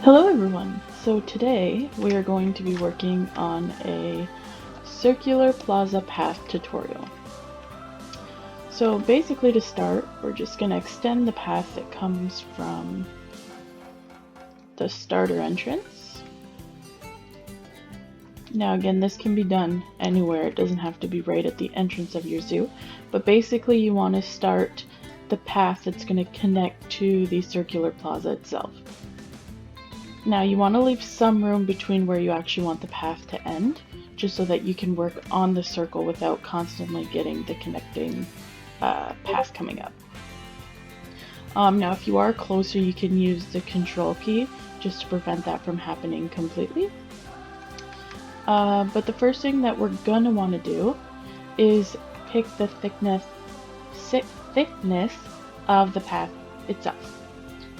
Hello everyone! So today we are going to be working on a circular plaza path tutorial. So basically to start, we're just going to extend the path that comes from the starter entrance. Now again, this can be done anywhere, it doesn't have to be right at the entrance of your zoo, but basically you want to start the path that's going to connect to the circular plaza itself. Now you want to leave some room between where you actually want the path to end, just so that you can work on the circle without constantly getting the connecting path coming up. Now if you are closer, you can use the control key just to prevent that from happening completely. But the first thing that we're going to want to do is pick the thickness of the path itself.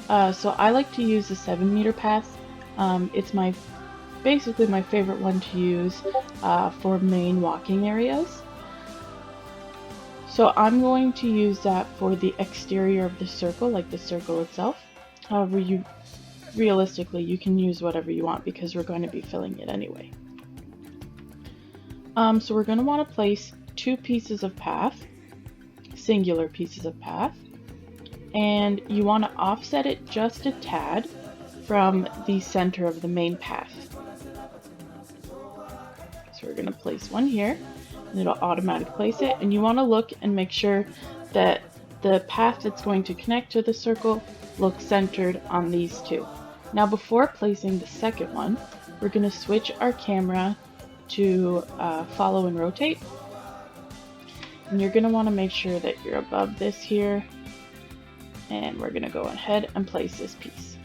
So I like to use the 7-meter path. It's basically my favorite one to use for main walking areas. So I'm going to use that for the exterior of the circle, like the circle itself. However, realistically, you can use whatever you want because we're going to be filling it anyway. So we're going to want to place 2 pieces of path, singular pieces of path, and you want to offset it just a tad from the center of the main path. So we're going to place one here, and it'll automatically place it, and you want to look and make sure that the path that's going to connect to the circle looks centered on these 2. Now before placing the second one, we're going to switch our camera to follow and rotate, and you're going to want to make sure that you're above this here, and we're going to go ahead and place this piece.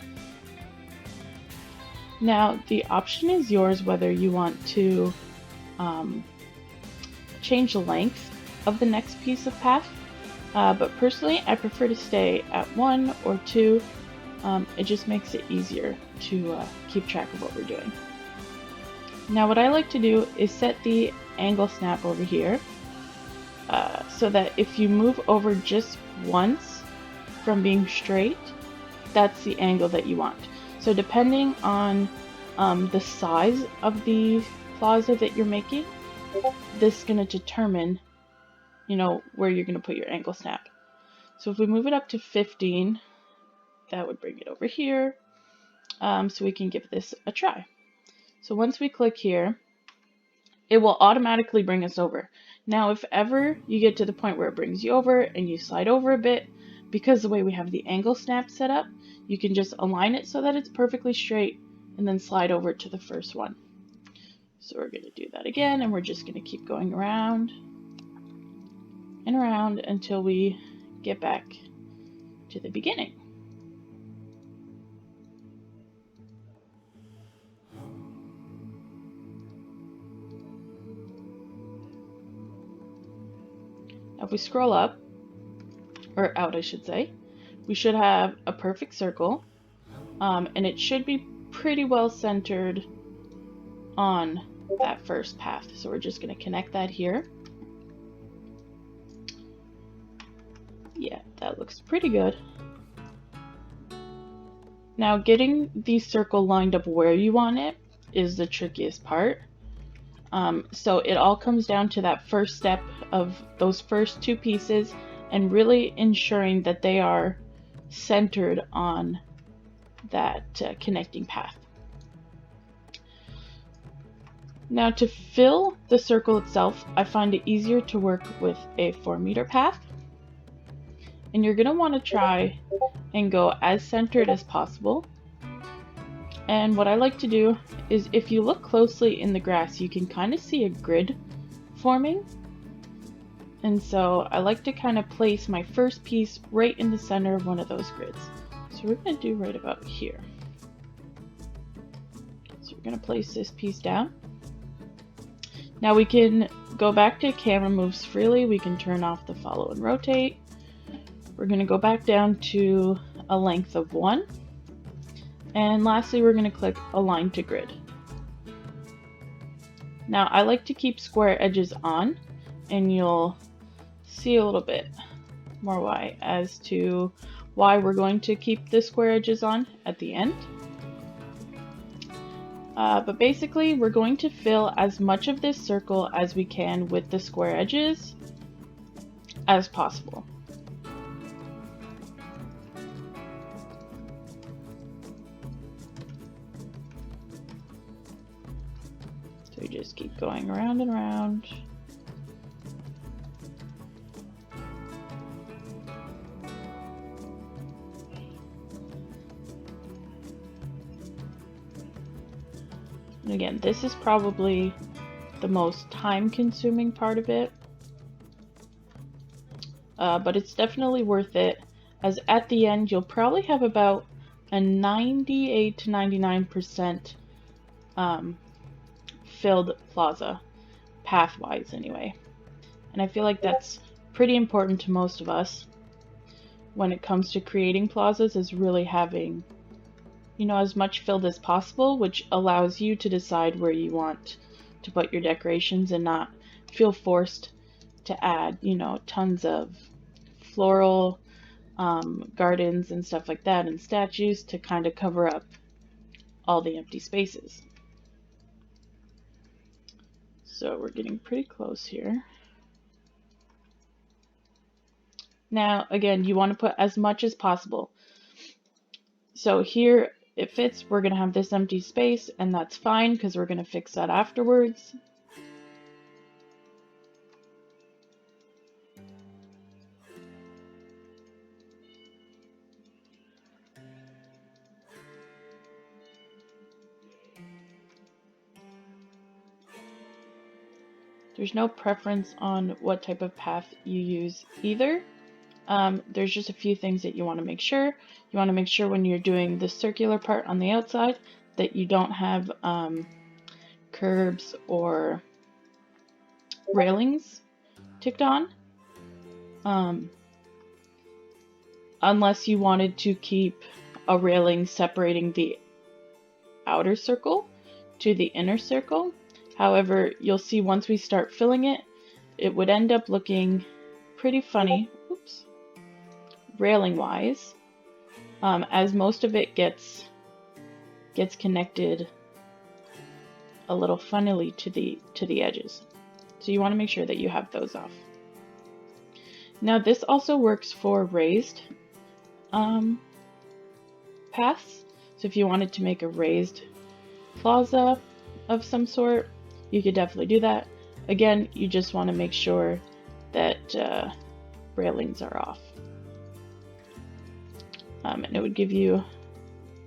Now the option is yours whether you want to change the length of the next piece of path, but personally I prefer to stay at 1 or 2. It just makes it easier to keep track of what we're doing. Now what I like to do is set the angle snap over here so that if you move over just once from being straight, that's the angle that you want. So depending on the size of the plaza that you're making, this is going to determine, where you're going to put your angle snap. So if we move it up to 15, that would bring it over here, so we can give this a try. So once we click here, it will automatically bring us over. Now if ever you get to the point where it brings you over and you slide over a bit, because the way we have the angle snap set up, you can just align it so that it's perfectly straight and then slide over to the first one. So we're going to do that again, and we're just going to keep going around and around until we get back to the beginning. Now if we scroll up, or out I should say, we should have a perfect circle, and it should be pretty well centered on that first path. So we're just going to connect that here. Yeah, that looks pretty good. Now getting the circle lined up where you want it is the trickiest part. So it all comes down to that first step of those first 2 pieces and really ensuring that they are centered on that connecting path. Now to fill the circle itself, I find it easier to work with a 4-meter path. And you're going to want to try and go as centered as possible. And what I like to do is, if you look closely in the grass, you can kind of see a grid forming. And so I like to kind of place my first piece right in the center of one of those grids. So we're going to do right about here. So we're going to place this piece down. Now we can go back to camera moves freely. We can turn off the follow and rotate. We're going to go back down to a length of 1. And lastly, we're going to click Align to Grid. Now I like to keep square edges on, and you'll see a little bit more why as to why we're going to keep the square edges on at the end. But basically, we're going to fill as much of this circle as we can with the square edges as possible. So we just keep going around and around. And again, this is probably the most time-consuming part of it, but it's definitely worth it, as at the end you'll probably have about a 98 to 99% filled plaza, path-wise anyway. And I feel like that's pretty important to most of us when it comes to creating plazas, is really having, you know, as much filled as possible, which allows you to decide where you want to put your decorations and not feel forced to add, you know, tons of floral gardens and stuff like that and statues to kind of cover up all the empty spaces. So we're getting pretty close here. Now, again, you want to put as much as possible. So here it fits, we're going to have this empty space, and that's fine because we're going to fix that afterwards. There's no preference on what type of path you use either. There's just a few things that you want to make sure. You want to make sure when you're doing the circular part on the outside that you don't have curbs or railings ticked on. Unless you wanted to keep a railing separating the outer circle to the inner circle. However, you'll see once we start filling it, it would end up looking pretty funny, oops, railing wise, as most of it gets connected a little funnily to the edges. So you want to make sure that you have those off. Now this also works for raised paths. So if you wanted to make a raised plaza of some sort, you could definitely do that. Again, you just want to make sure that railings are off. And it would give you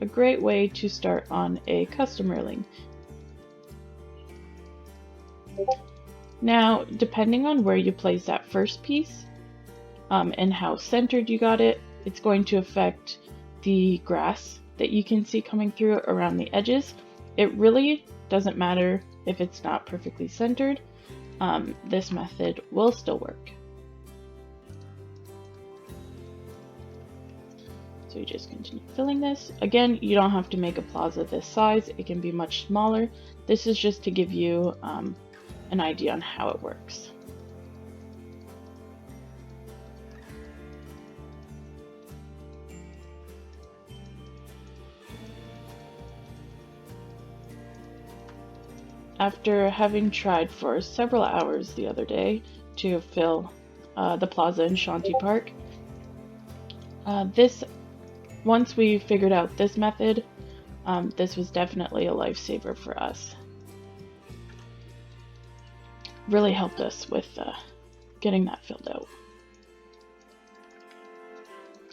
a great way to start on a custom railing. Now, depending on where you place that first piece and how centered you got it, it's going to affect the grass that you can see coming through around the edges. It really doesn't matter if it's not perfectly centered. This method will still work. So you just continue filling this. Again, you don't have to make a plaza this size. It can be much smaller. This is just to give you an idea on how it works. After having tried for several hours the other day to fill the plaza in Sānti Park, once we figured out this method, this was definitely a lifesaver for us. Really helped us with getting that filled out.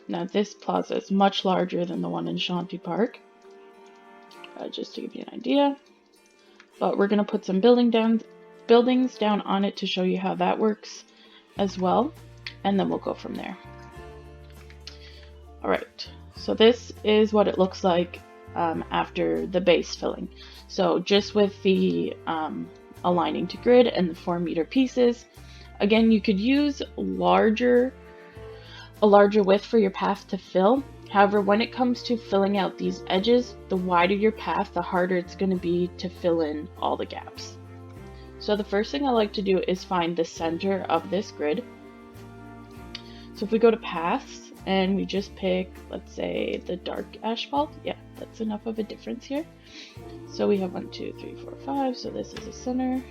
Now this plaza is much larger than the one in Sānti Park, just to give you an idea. But we're going to put some buildings down on it to show you how that works as well, and then we'll go from there. Alright, so this is what it looks like after the base filling. So just with the aligning to grid and the 4-meter pieces. Again, you could use a larger width for your path to fill. However, when it comes to filling out these edges, the wider your path, the harder it's going to be to fill in all the gaps. So the first thing I like to do is find the center of this grid. So if we go to paths and we just pick, let's say, the dark asphalt. Yeah, that's enough of a difference here. So we have 1, 2, 3, 4, 5. So this is a center.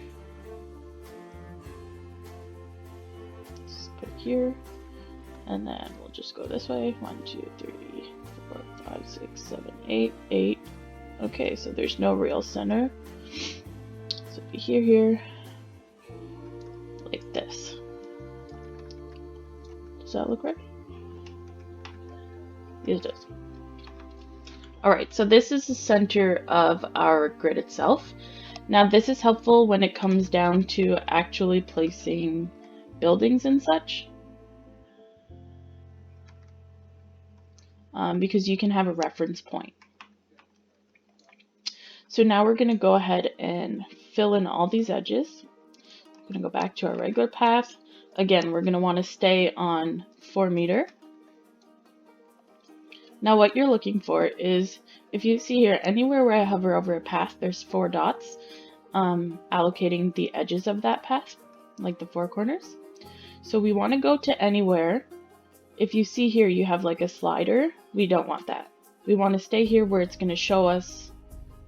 Just put it here, and then we'll just go this way. 1, 2, 3, 4, 5, 6, 7, 8, 8. Okay, so there's no real center. So be here, like this. Does that look right? Yes, it does. Alright, so this is the center of our grid itself. Now this is helpful when it comes down to actually placing buildings and such. Because you can have a reference point. So now we're going to go ahead and fill in all these edges. We're going to go back to our regular path. Again, we're going to want to stay on 4 meter. Now what you're looking for is, if you see here, anywhere where I hover over a path, there's 4 dots allocating the edges of that path, like the 4 corners. So we want to go to anywhere. If you see here, you have like a slider. We don't want that. We want to stay here where it's going to show us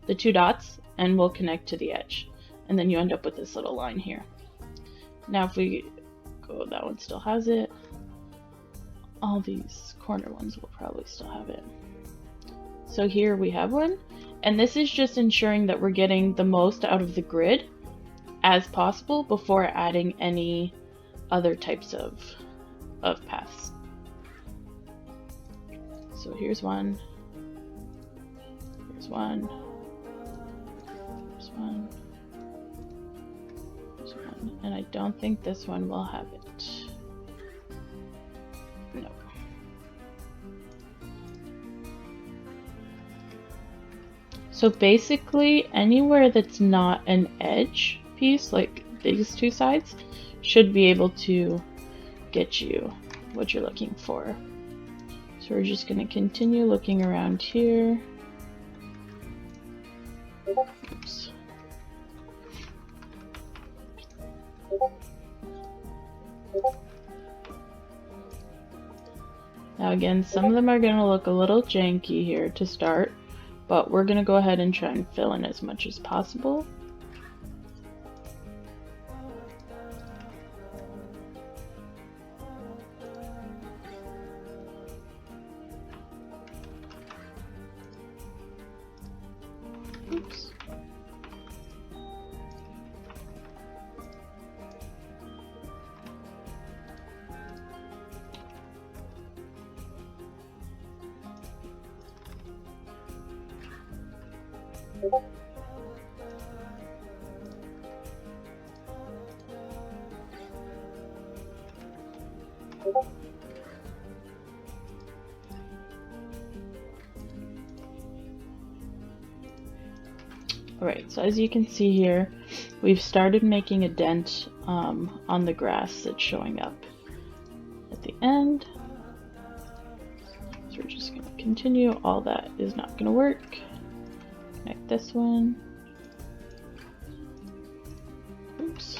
the 2 dots, and we'll connect to the edge. And then you end up with this little line here. Now if we go, that one still has it. All these corner ones will probably still have it. So here we have one, and this is just ensuring that we're getting the most out of the grid as possible before adding any other types of paths. So here's one, here's one, here's one, here's one, and I don't think this one will have it. No. So basically, anywhere that's not an edge piece, like these 2 sides, should be able to get you what you're looking for. So we're just going to continue looking around here. Oops. Now again, some of them are going to look a little janky here to start, but we're going to go ahead and try and fill in as much as possible. Oops. Alright, so as you can see here, we've started making a dent on the grass that's showing up at the end. So we're just going to continue. All that is not going to work. Connect this one. Oops.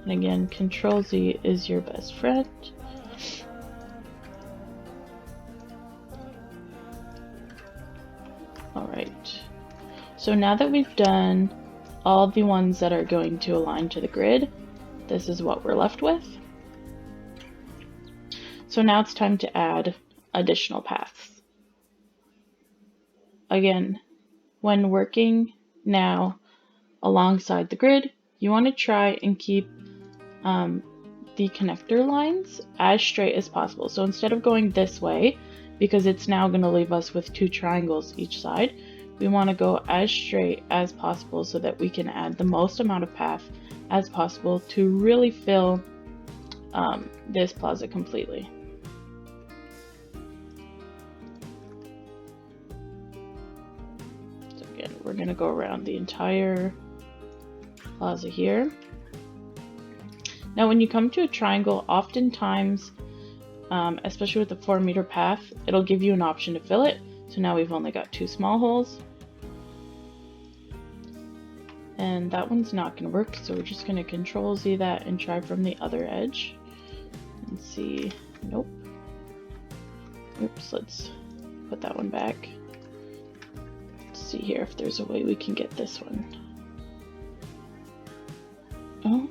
And again, Control Z is your best friend. Alright, so now that we've done all the ones that are going to align to the grid, this is what we're left with. So now it's time to add additional paths. Again, when working now alongside the grid, you want to try and keep the connector lines as straight as possible. So instead of going this way, because it's now going to leave us with 2 triangles each side, we want to go as straight as possible so that we can add the most amount of path as possible to really fill this plaza completely. So again, we're going to go around the entire plaza here. Now when you come to a triangle, oftentimes, especially with the 4 meter path, it'll give you an option to fill it. So now we've only got 2 small holes. And that one's not going to work, so we're just going to Control Z that and try from the other edge. Let's see. Nope. Oops, let's put that one back. Let's see here if there's a way we can get this one. Oh.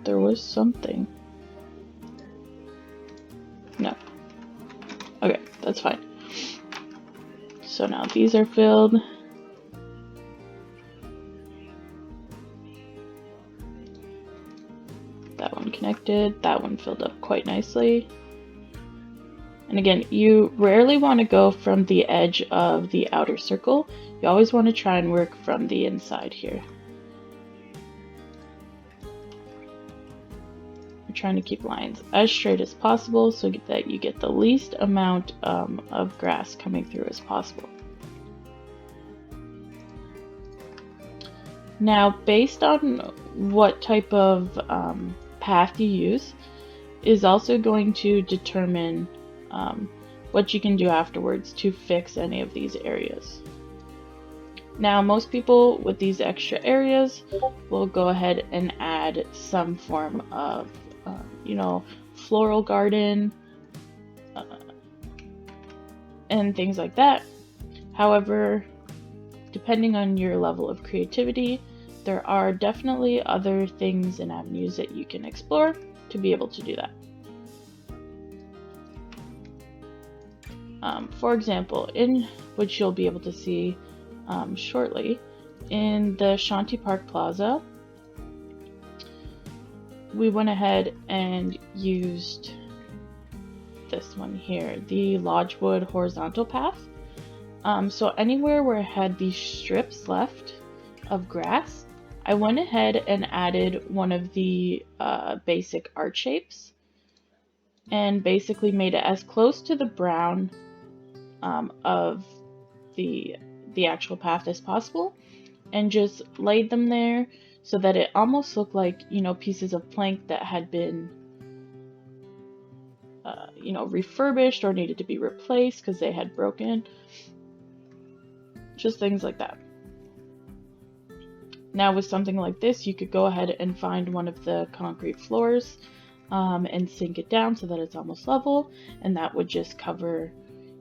There was something. No. Okay, that's fine. So now these are filled. That one connected. That one filled up quite nicely. And again, you rarely want to go from the edge of the outer circle. You always want to try and work from the inside here. We're trying to keep lines as straight as possible so that you get the least amount of grass coming through as possible. Now, based on what type of path you use is also going to determine what you can do afterwards to fix any of these areas. Now, most people with these extra areas will go ahead and add some form of, floral garden and things like that. However, depending on your level of creativity, there are definitely other things and avenues that you can explore to be able to do that. For example, in which you'll be able to see shortly, in the Sānti Plaza, we went ahead and used this one here, the Lodgewood horizontal path. So anywhere where I had these strips left of grass, I went ahead and added one of the basic art shapes and basically made it as close to the brown of the actual path as possible, and just laid them there so that it almost looked like, pieces of plank that had been refurbished or needed to be replaced because they had broken. Just things like that. Now with something like this, you could go ahead and find one of the concrete floors and sink it down so that it's almost level, and that would just cover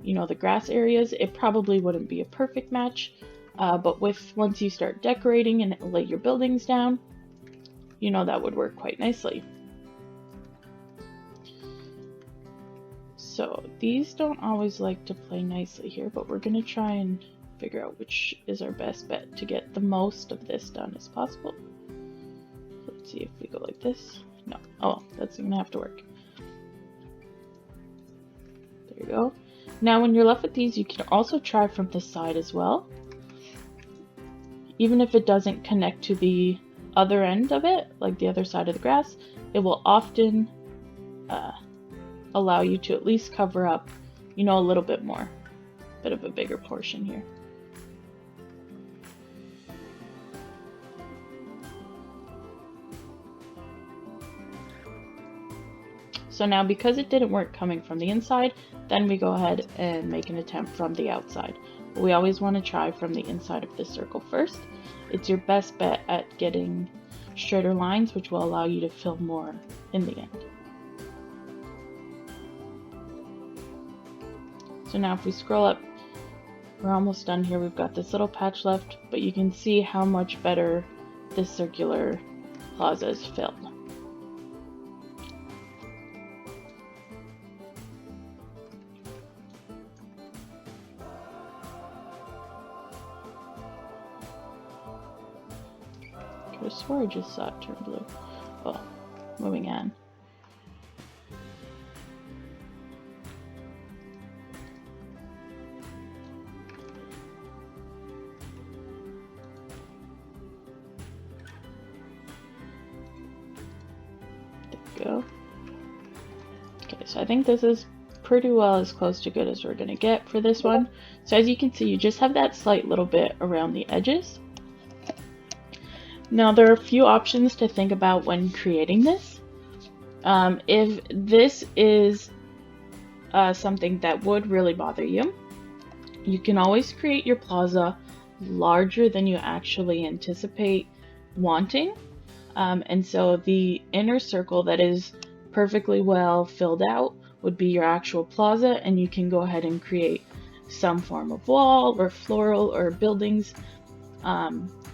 the grass areas. It probably wouldn't be a perfect match, but once you start decorating and lay your buildings down, that would work quite nicely. So these don't always like to play nicely here, but we're going to try and figure out which is our best bet to get the most of this done as possible. Let's see if we go like this. No. Oh, that's going to have to work. There you go. Now when you're left with these, you can also try from the side as well. Even if it doesn't connect to the other end of it, like the other side of the grass, it will often allow you to at least cover up, a little bit more, bit of a bigger portion here. So now because it didn't work coming from the inside, then we go ahead and make an attempt from the outside. But we always want to try from the inside of the circle first. It's your best bet at getting straighter lines, which will allow you to fill more in the end. So now if we scroll up, we're almost done here. We've got this little patch left, but you can see how much better this circular plaza is filled. I swear I just saw it turn blue. Well, moving on. There we go. Okay, so I think this is pretty well as close to good as we're gonna get for this one. So as you can see, you just have that slight little bit around the edges. Now there are a few options to think about when creating this. If this is something that would really bother you, you can always create your plaza larger than you actually anticipate wanting. And so the inner circle that is perfectly well filled out would be your actual plaza, and you can go ahead and create some form of wall or floral or buildings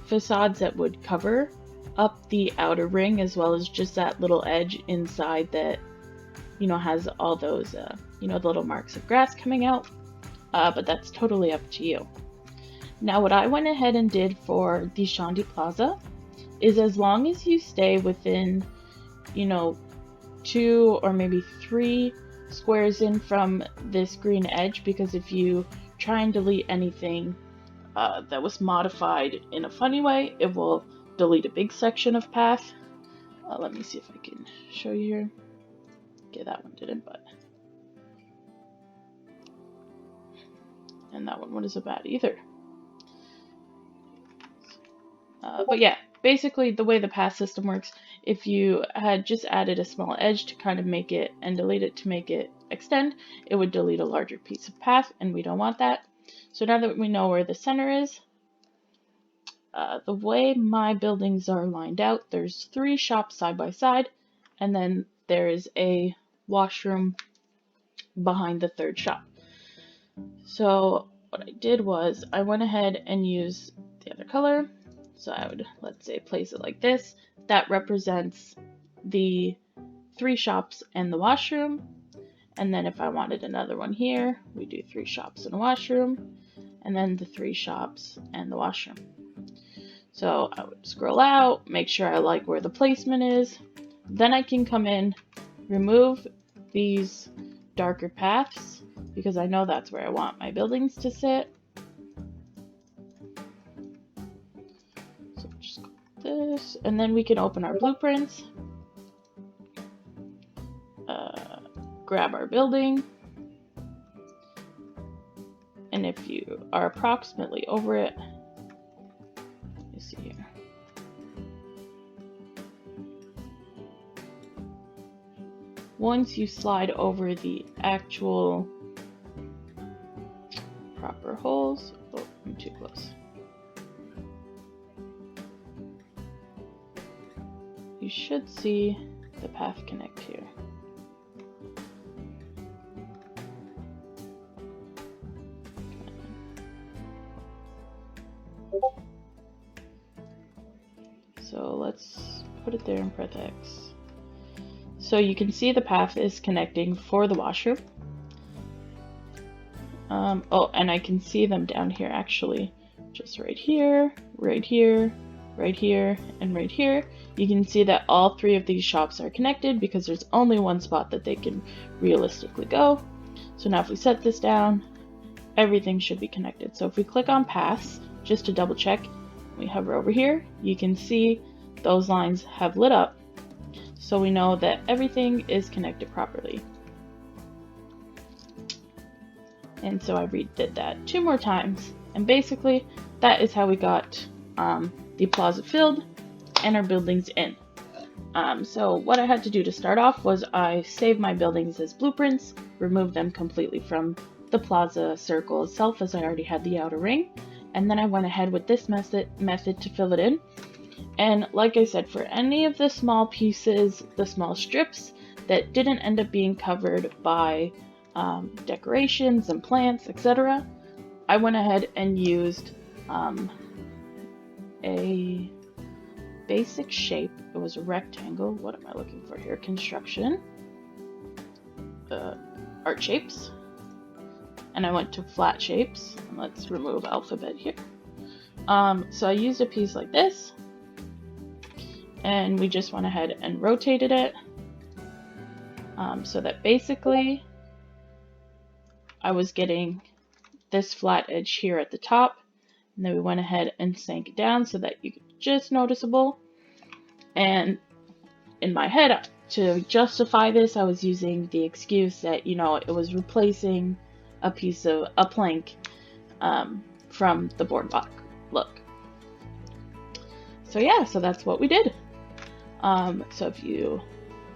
facades that would cover up the outer ring, as well as just that little edge inside that, you know, has all those, you know, the little marks of grass coming out. But that's totally up to you. Now, what I went ahead and did for the Sānti Plaza is, as long as you stay within, you know, 2 or maybe 3 squares in from this green edge, because if you try and delete anything that was modified in a funny way, it will delete a big section of path. Let me see if I can show you here. Okay, that one didn't, but... And that one wasn't bad either. But yeah, basically the way the path system works, if you had just added a small edge to kind of make it, and delete it to make it extend, it would delete a larger piece of path, and we don't want that. So now that we know where the center is, the way my buildings are lined out, there's 3 shops side by side, and then there is a washroom behind the 3rd shop. So what I did was I went ahead and used the other color. So I would, let's say, place it like this. That represents the 3 shops and the washroom. And then if I wanted another one here, we do 3 shops and a washroom, and then the 3 shops and the washroom. So I would scroll out, make sure I like where the placement is. Then I can come in, remove these darker paths, because I know that's where I want my buildings to sit. So just go like this, and then we can open our blueprints, grab our building, and if you are approximately over it, let me see here. Once you slide over the actual proper holes, oh, I'm too close. You should see the path connect here. So let's put it there and press X. So you can see the path is connecting for the washroom. Oh, and I can see them down here actually. Just right here, right here, right here, and right here. You can see that all 3 of these shops are connected because there's only one spot that they can realistically go. So now if we set this down, everything should be connected. So if we click on paths, just to double check, we hover over here, you can see those lines have lit up. So we know that everything is connected properly. And so I redid that 2 more times. And basically, that is how we got the plaza filled and our buildings in. So what I had to do to start off was I saved my buildings as blueprints, removed them completely from the plaza circle itself, as I already had the outer ring. And then I went ahead with this method to fill it in. And like I said, for any of the small pieces, the small strips that didn't end up being covered by decorations and plants, etc., I went ahead and used a basic shape. It was a rectangle. What am I looking for here? Construction. Art shapes. And I went to flat shapes. Let's remove alphabet here. So I used a piece like this, and we just went ahead and rotated it so that basically I was getting this flat edge here at the top, and then we went ahead and sank it down so that you could just noticeable. And in my head, to justify this, I was using the excuse that, you know, it was replacing a piece of a plank from the boardwalk look. So yeah, so that's what we did. So if you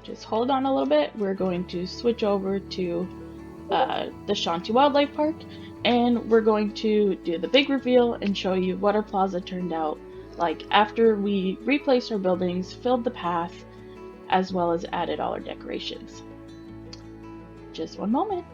just hold on a little bit, we're going to switch over to the Sānti Wildlife Park, and we're going to do the big reveal and show you what our plaza turned out like after we replaced our buildings, filled the path, as well as added all our decorations. Just one moment.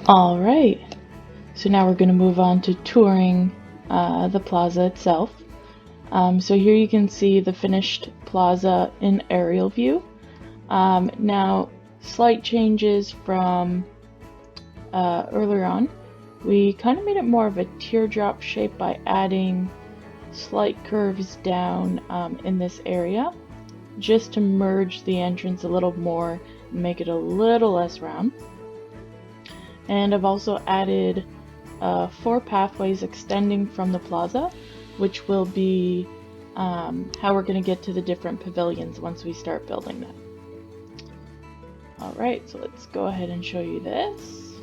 All right, so now we're going to move on to touring the plaza itself. So here you can see the finished plaza in aerial view. Now, slight changes from earlier on. We kind of made it more of a teardrop shape by adding slight curves down in this area, just to merge the entrance a little more and make it a little less round. And I've also added 4 pathways extending from the plaza, which will be how we're going to get to the different pavilions once we start building them. Alright, so let's go ahead and show you this.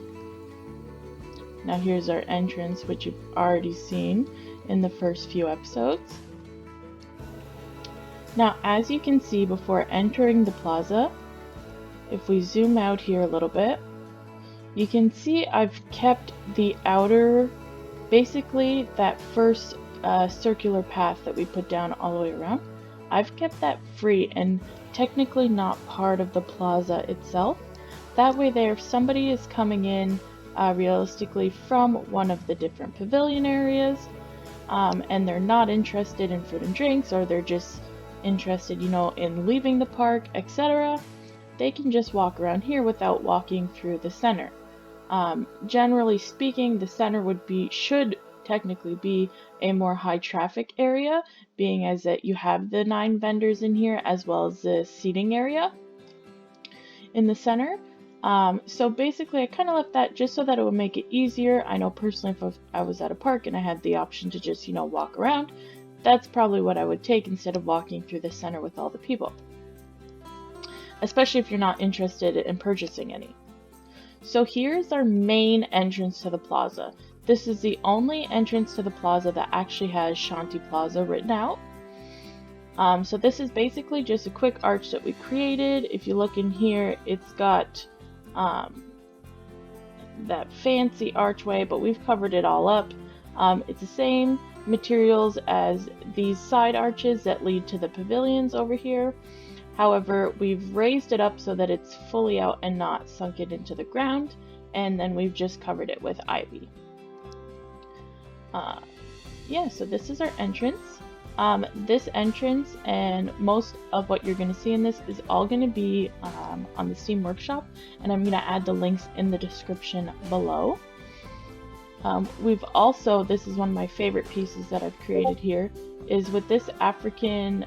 Now here's our entrance, which you've already seen in the first few episodes. Now, as you can see before entering the plaza, if we zoom out here a little bit, you can see I've kept the outer, basically that first circular path that we put down all the way around. I've kept that free and technically not part of the plaza itself. That way there, if somebody is coming in realistically from one of the different pavilion areas and they're not interested in food and drinks, or they're just interested, you know, in leaving the park, etc., they can just walk around here without walking through the center. Generally speaking, the center should technically be a more high traffic area, being as that you have the 9 vendors in here as well as the seating area in the center. So basically I kind of left that just so that it would make it easier. I know personally if I was at a park and I had the option to just, you know, walk around, that's probably what I would take instead of walking through the center with all the people, especially if you're not interested in purchasing any. So here's our main entrance to the plaza. This is the only entrance to the plaza that actually has Sānti Plaza written out. So this is basically just a quick arch that we created. If you look in here, it's got that fancy archway, but we've covered it all up. It's the same materials as these side arches that lead to the pavilions over here. However, we've raised it up so that it's fully out and not sunken into the ground, and then we've just covered it with ivy. Yeah, so this is our entrance. This entrance and most of what you're going to see in this is all going to be on the Steam Workshop, and I'm going to add the links in the description below. We've also, this is one of my favorite pieces that I've created here, is with this African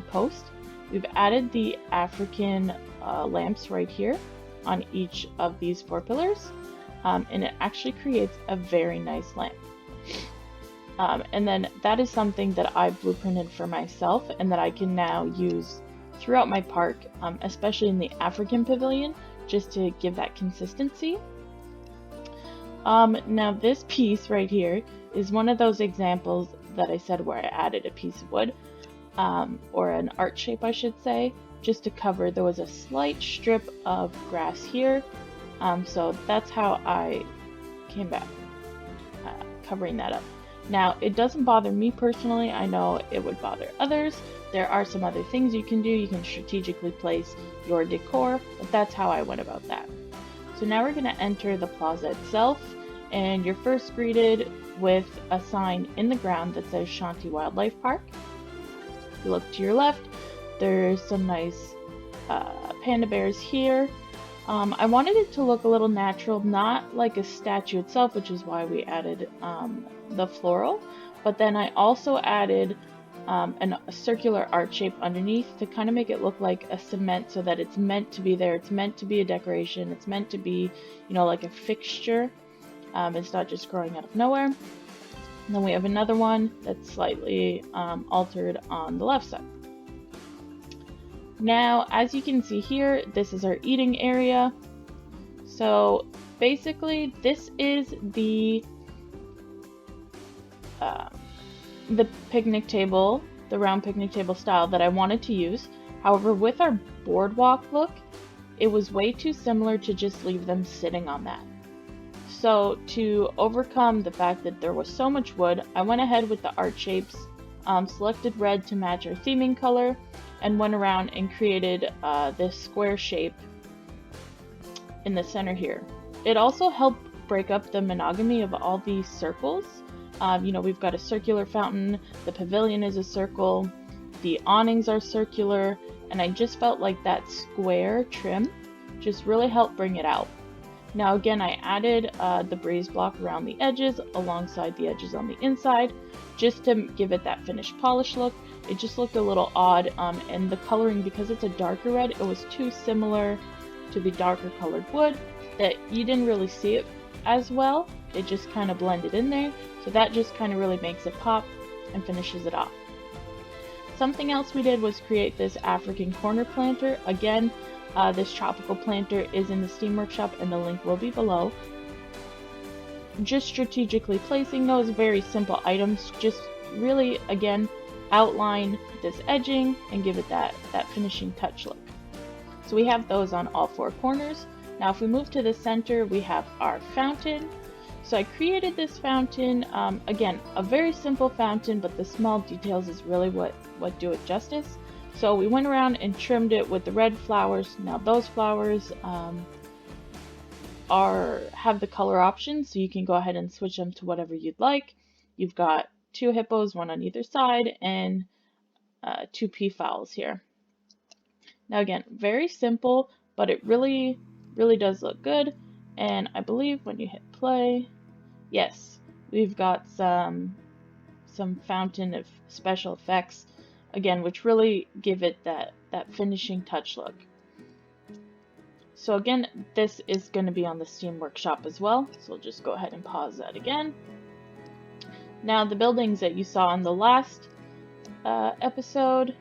post. We've added the African lamps right here on each of these 4 pillars, and it actually creates a very nice lamp. And then that is something that I blueprinted for myself and that I can now use throughout my park, especially in the African pavilion, just to give that consistency. Now this piece right here is one of those examples that I said where I added a piece of wood, or an art shape I should say, just to cover. There was a slight strip of grass here, so that's how I came back covering that up. Now, it doesn't bother me personally. I know it would bother others. There are some other things you can do. You can strategically place your decor, but that's how I went about that. So now we're going to enter the plaza itself, and you're first greeted with a sign in the ground that says Sānti Wildlife Park. If you look to your left, there's some nice panda bears here. I wanted it to look a little natural, not like a statue itself, which is why we added the floral, but then I also added and a circular art shape underneath to kind of make it look like a cement, so that it's meant to be there. It's meant to be a decoration. It's meant to be, like a fixture. It's not just growing out of nowhere. And then we have another one that's slightly altered on the left side. Now, as you can see here, this is our eating area. So basically, this is the picnic table, the round picnic table style that I wanted to use. However, with our boardwalk look, it was way too similar to just leave them sitting on that. So to overcome the fact that there was so much wood, I went ahead with the art shapes, selected red to match our theming color, and went around and created this square shape in the center here. It also helped break up the monogamy of all these circles. We've got a circular fountain, the pavilion is a circle, the awnings are circular, and I just felt like that square trim just really helped bring it out. Now again, I added the breeze block around the edges alongside the edges on the inside, just to give it that finished polish look. It just looked a little odd, and the coloring, because it's a darker red, it was too similar to the darker colored wood that you didn't really see it as well. It just kind of blended in there, so that just kind of really makes it pop and finishes it off. Something else we did was create this African corner planter. Again, this tropical planter is in the Steam Workshop and the link will be below. Just strategically placing those very simple items, just really, again, outline this edging and give it that finishing touch look. So we have those on all four corners. Now if we move to the center, we have our fountain. So I created this fountain, again, a very simple fountain, but the small details is really what do it justice. So we went around and trimmed it with the red flowers. Now those flowers have the color options, so you can go ahead and switch them to whatever you'd like. You've got 2 hippos, 1 on either side, and 2 peafowls here. Now again, very simple, but it really does look good. And I believe when you hit play, yes, we've got some fountain of special effects, again, which really give it that finishing touch look. So again, this is going to be on the Steam Workshop as well, so we'll just go ahead and pause that again. Now the buildings that you saw in the last episode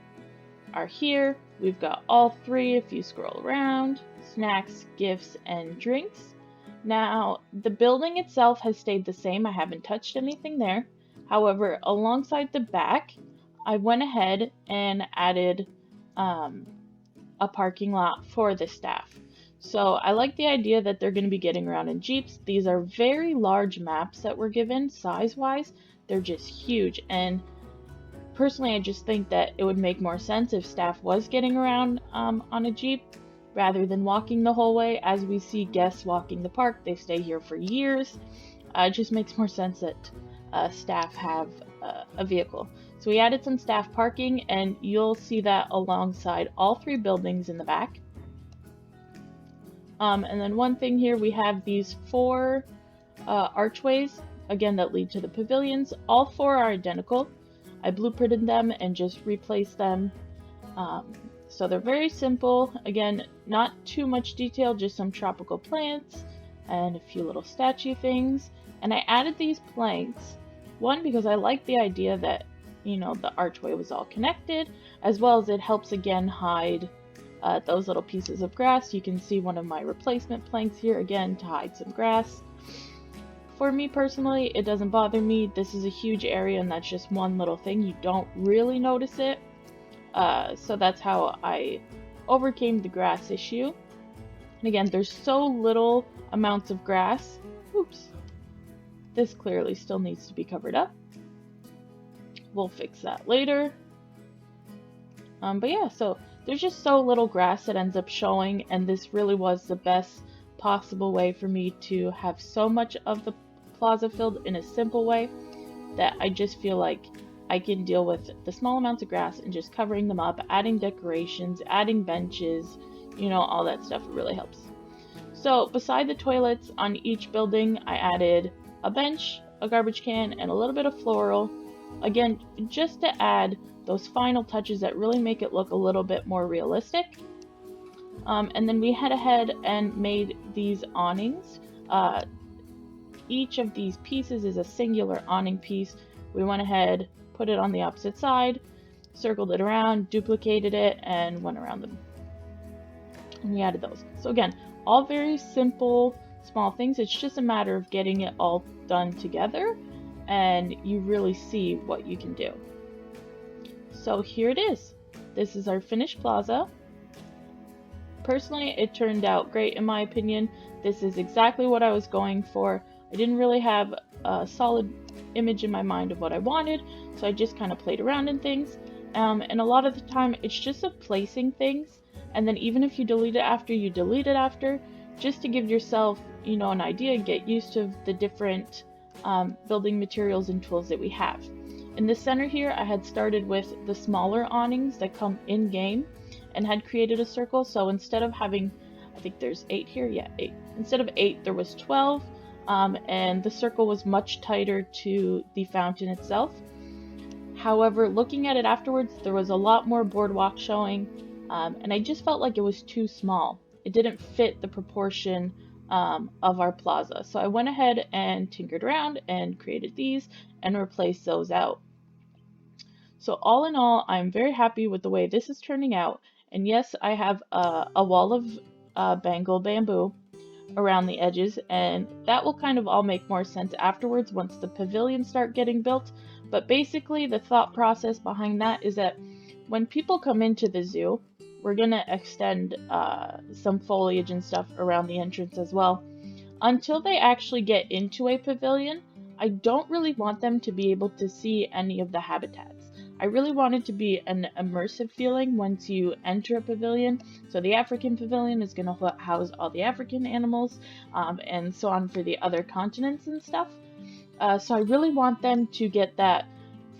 are here. We've got all 3 if you scroll around: snacks, gifts, and drinks. Now the building itself has stayed the same. I haven't touched anything there. However, alongside the back, I went ahead and added a parking lot for the staff. So I like the idea that they're going to be getting around in Jeeps. These are very large maps that were given size-wise. They're just huge, and personally I just think that it would make more sense if staff was getting around on a Jeep rather than walking the whole way. As we see guests walking the park, they stay here for years. It just makes more sense that staff have a vehicle. So we added some staff parking, and you'll see that alongside all 3 buildings in the back. And then one thing here, we have these 4 archways, again, that lead to the pavilions. All 4 are identical. I blueprinted them and just replaced them. So they're very simple. Again, not too much detail, just some tropical plants and a few little statue things. And I added these planks, one, because I like the idea that, the archway was all connected, as well as it helps again hide those little pieces of grass. You can see one of my replacement planks here, again, to hide some grass. For me personally, it doesn't bother me. This is a huge area, and that's just one little thing. You don't really notice it. So that's how I overcame the grass issue. And again, there's so little amounts of grass. Oops. This clearly still needs to be covered up. We'll fix that later. But yeah, so there's just so little grass that ends up showing, and this really was the best possible way for me to have so much of the plaza filled in a simple way that I just feel like I can deal with the small amounts of grass and just covering them up, adding decorations, adding benches, all that stuff. It really helps. So beside the toilets on each building, I added a bench, a garbage can, and a little bit of floral Again, just to add those final touches that really make it look a little bit more realistic. And then we went ahead and made these awnings. Each of these pieces is a singular awning piece. We went ahead, put it on the opposite side, circled it around, duplicated it, and went around them. And we added those. So again, all very simple, small things. It's just a matter of getting it all done together, and you really see what you can do. So here it is. This is our finished plaza. Personally, it turned out great in my opinion. This is exactly what I was going for. I didn't really have a solid image in my mind of what I wanted, so I just kind of played around in things. And a lot of the time, it's just of placing things, and then even if you delete it after, you delete it after, just to give yourself, you know, an idea and get used to the different building materials and tools that we have. In the center here, I had started with the smaller awnings that come in-game and had created a circle. So instead of having, I think there's 8 here, yeah, 8. Instead of 8, there was 12, and the circle was much tighter to the fountain itself. However, looking at it afterwards, there was a lot more boardwalk showing, and I just felt like it was too small. It didn't fit the proportion of our plaza. So I went ahead and tinkered around and created these and replaced those out. So all in all, I'm very happy with the way this is turning out. And yes, I have a wall of Bengal bamboo around the edges, and that will kind of all make more sense afterwards once the pavilions start getting built. But basically, the thought process behind that is that when people come into the zoo, we're going to extend some foliage and stuff around the entrance as well. Until they actually get into a pavilion, I don't really want them to be able to see any of the habitats. I really want it to be an immersive feeling once you enter a pavilion. So the African pavilion is going to house all the African animals, and so on for the other continents and stuff. So I really want them to get that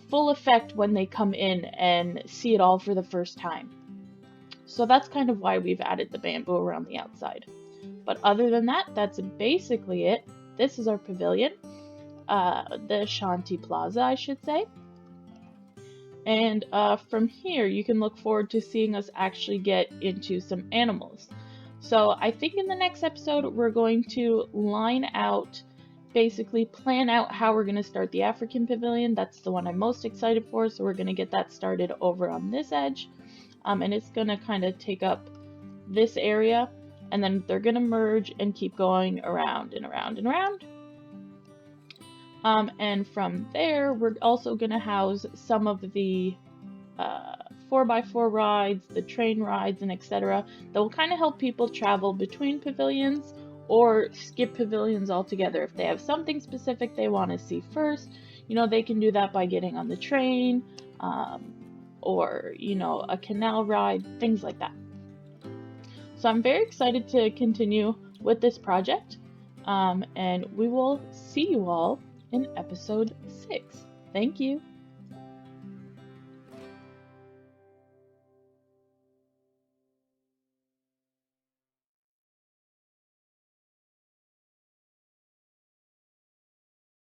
full effect when they come in and see it all for the first time. So that's kind of why we've added the bamboo around the outside. But other than that, that's basically it. This is our pavilion, the Sānti Plaza, I should say. And from here, you can look forward to seeing us actually get into some animals. So I think in the next episode, we're going to line out, basically plan out how we're going to start the African pavilion. That's the one I'm most excited for. So we're going to get that started over on this edge. And it's going to kind of take up this area. And then they're going to merge and keep going around and around and around. And from there, we're also going to house some of the 4x4 rides, the train rides, and etc. that will kind of help people travel between pavilions or skip pavilions altogether. If they have something specific they want to see first, you know, they can do that by getting on the train, or, you know, a canal ride, things like that. So I'm very excited to continue with this project, and we will see you all in episode 6. Thank you.